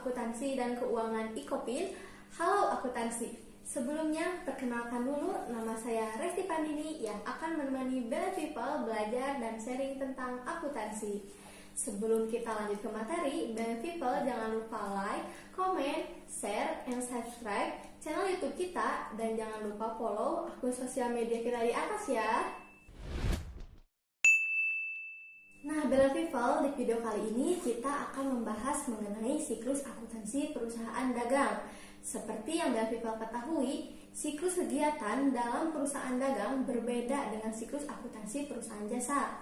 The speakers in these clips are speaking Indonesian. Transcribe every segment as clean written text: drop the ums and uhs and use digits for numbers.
Akuntansi dan Keuangan Ikopin. Halo akuntansi. Sebelumnya, perkenalkan dulu, nama saya Resti Pandini yang akan menemani Bella People belajar dan sharing tentang akuntansi. Sebelum kita lanjut ke materi, Bella People jangan lupa like, comment, share, and subscribe channel YouTube kita, dan jangan lupa follow akun sosial media kita di atas ya. Nah, Bella People, di video kali ini kita akan membahas mengenai siklus akuntansi perusahaan dagang. Seperti yang Bella People ketahui, siklus kegiatan dalam perusahaan dagang berbeda dengan siklus akuntansi perusahaan jasa.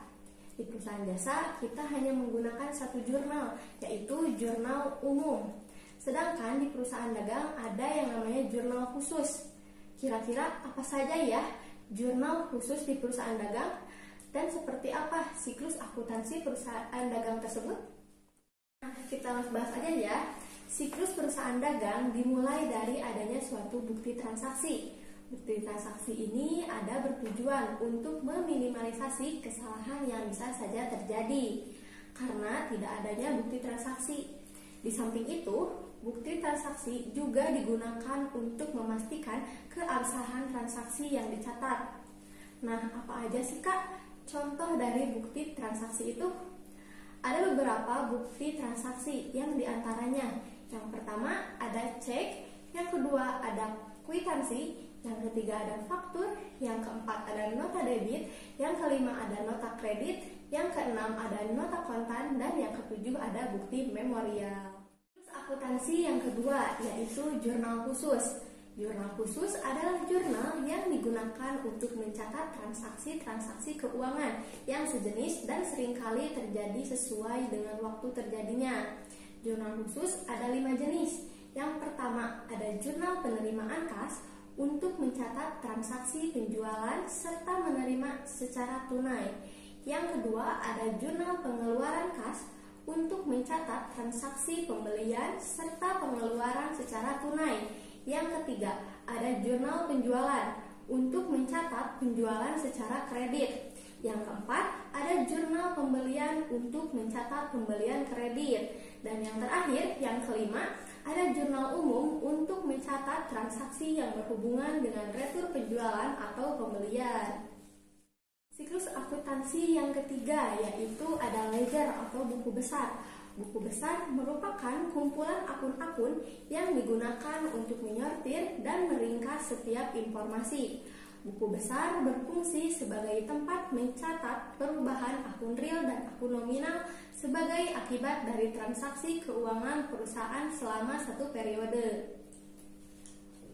Di perusahaan jasa, kita hanya menggunakan satu jurnal, yaitu jurnal umum. Sedangkan di perusahaan dagang ada yang namanya jurnal khusus. Kira-kira apa saja ya jurnal khusus di perusahaan dagang? Dan seperti apa siklus akuntansi perusahaan dagang tersebut? Nah, kita langsung bahas aja ya. Siklus perusahaan dagang dimulai dari adanya suatu bukti transaksi. Bukti transaksi ini ada bertujuan untuk meminimalisasi kesalahan yang bisa saja terjadi karena tidak adanya bukti transaksi. Di samping itu, bukti transaksi juga digunakan untuk memastikan keabsahan transaksi yang dicatat. Nah, apa aja sih Kak contoh dari bukti transaksi itu? Ada beberapa bukti transaksi yang diantaranya. Yang pertama ada cek, yang kedua ada kwitansi, yang ketiga ada faktur, yang keempat ada nota debit, yang kelima ada nota kredit, yang keenam ada nota kontan, dan yang ketujuh ada bukti memorial. Terus akuntansi yang kedua yaitu jurnal khusus. Jurnal khusus adalah jurnal yang digunakan untuk mencatat transaksi-transaksi keuangan yang sejenis dan seringkali terjadi sesuai dengan waktu terjadinya. Jurnal khusus ada 5 jenis. Yang pertama ada jurnal penerimaan kas untuk mencatat transaksi penjualan serta menerima secara tunai. Yang kedua ada jurnal pengeluaran kas untuk mencatat transaksi pembelian serta pengeluaran secara tunai. Yang ketiga, ada jurnal penjualan untuk mencatat penjualan secara kredit. Yang keempat, ada jurnal pembelian untuk mencatat pembelian kredit. Dan yang terakhir, yang kelima, ada jurnal umum untuk mencatat transaksi yang berhubungan dengan retur penjualan atau pembelian. Siklus akuntansi yang ketiga yaitu ada ledger atau buku besar. Buku besar merupakan kumpulan akun-akun yang digunakan untuk menyortir dan meringkas setiap informasi. Buku besar berfungsi sebagai tempat mencatat perubahan akun real dan akun nominal sebagai akibat dari transaksi keuangan perusahaan selama satu periode.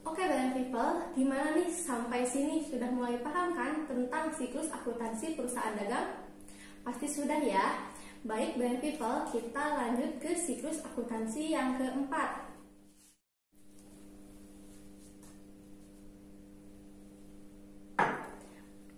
Oke Bella People, gimana nih sampai sini sudah mulai paham kan tentang siklus akuntansi perusahaan dagang? Pasti sudah ya. Baik Bella People, kita lanjut ke siklus akuntansi yang keempat.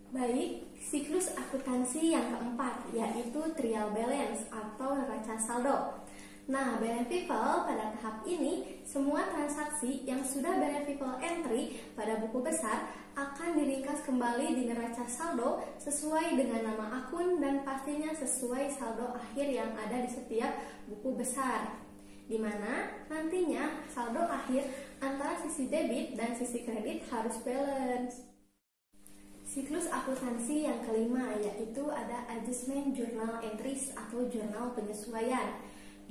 Baik, siklus akuntansi yang keempat yaitu trial balance atau neraca saldo. Nah, Bella People, pada tahap ini semua transaksi yang sudah Bella People entry pada buku besar akan diringkas kembali di neraca saldo sesuai dengan nama akun dan pastinya sesuai saldo akhir yang ada di setiap buku besar, di mana nantinya saldo akhir antara sisi debit dan sisi kredit harus balance. Siklus akuntansi yang kelima yaitu ada adjustment journal entries atau jurnal penyesuaian.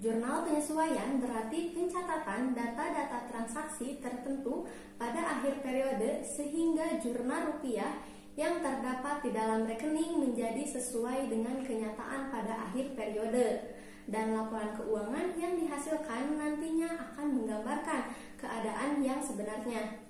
Jurnal penyesuaian berarti pencatatan data-data transaksi tertentu pada akhir periode sehingga jurnal rupiah yang terdapat di dalam rekening menjadi sesuai dengan kenyataan pada akhir periode. Dan laporan keuangan yang dihasilkan nantinya akan menggambarkan keadaan yang sebenarnya.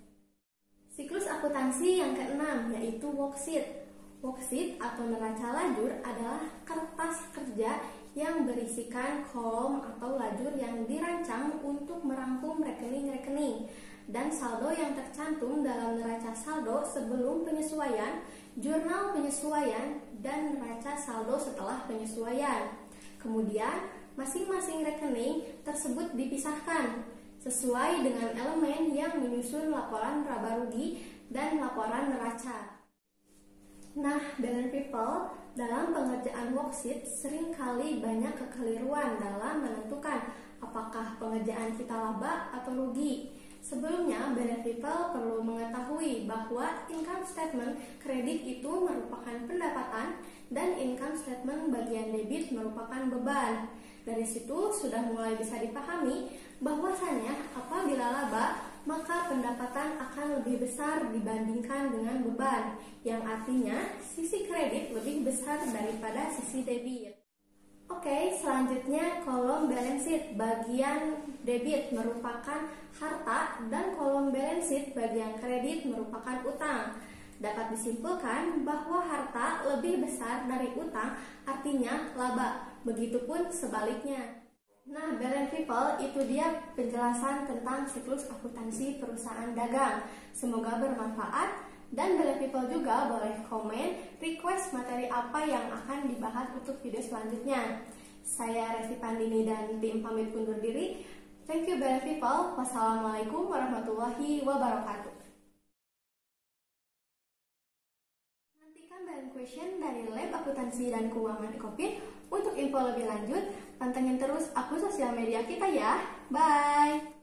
Siklus akuntansi yang keenam yaitu worksheet. Worksheet atau neraca lajur adalah kertas kerja yang berisikan kolom atau lajur yang dirancang untuk merangkum rekening-rekening dan saldo yang tercantum dalam neraca saldo sebelum penyesuaian, jurnal penyesuaian, dan neraca saldo setelah penyesuaian. Kemudian, masing-masing rekening tersebut dipisahkan sesuai dengan elemen yang menyusun laporan laba rugi dan laporan neraca. Nah, Bella People, dalam pengerjaan worksheet seringkali banyak kekeliruan dalam menentukan apakah pengerjaan kita laba atau rugi. Sebelumnya, Balance People perlu mengetahui bahwa income statement kredit itu merupakan pendapatan dan income statement bagian debit merupakan beban. Dari situ sudah mulai bisa dipahami bahwasanya apabila laba, maka pendapatan akan lebih besar dibandingkan dengan beban, yang artinya sisi kredit lebih besar daripada sisi debit. Oke, selanjutnya kolom balance sheet bagian debit merupakan harta dan kolom balance sheet bagian kredit merupakan utang. Dapat disimpulkan bahwa harta lebih besar dari utang, artinya laba. Begitupun sebaliknya. Nah, Balance People, itu dia penjelasan tentang siklus akuntansi perusahaan dagang. Semoga bermanfaat. Dan Balance People juga boleh komen, request materi apa yang akan dibahas untuk video selanjutnya. Saya Resti Pandini dan tim pamit undur diri. Thank you Balance People. Wassalamualaikum warahmatullahi wabarakatuh. Nantikan Balance Question dari Lab Akuntansi dan Keuangan Ecopin. Untuk info lebih lanjut, pantengin terus akun sosial media kita ya. Bye!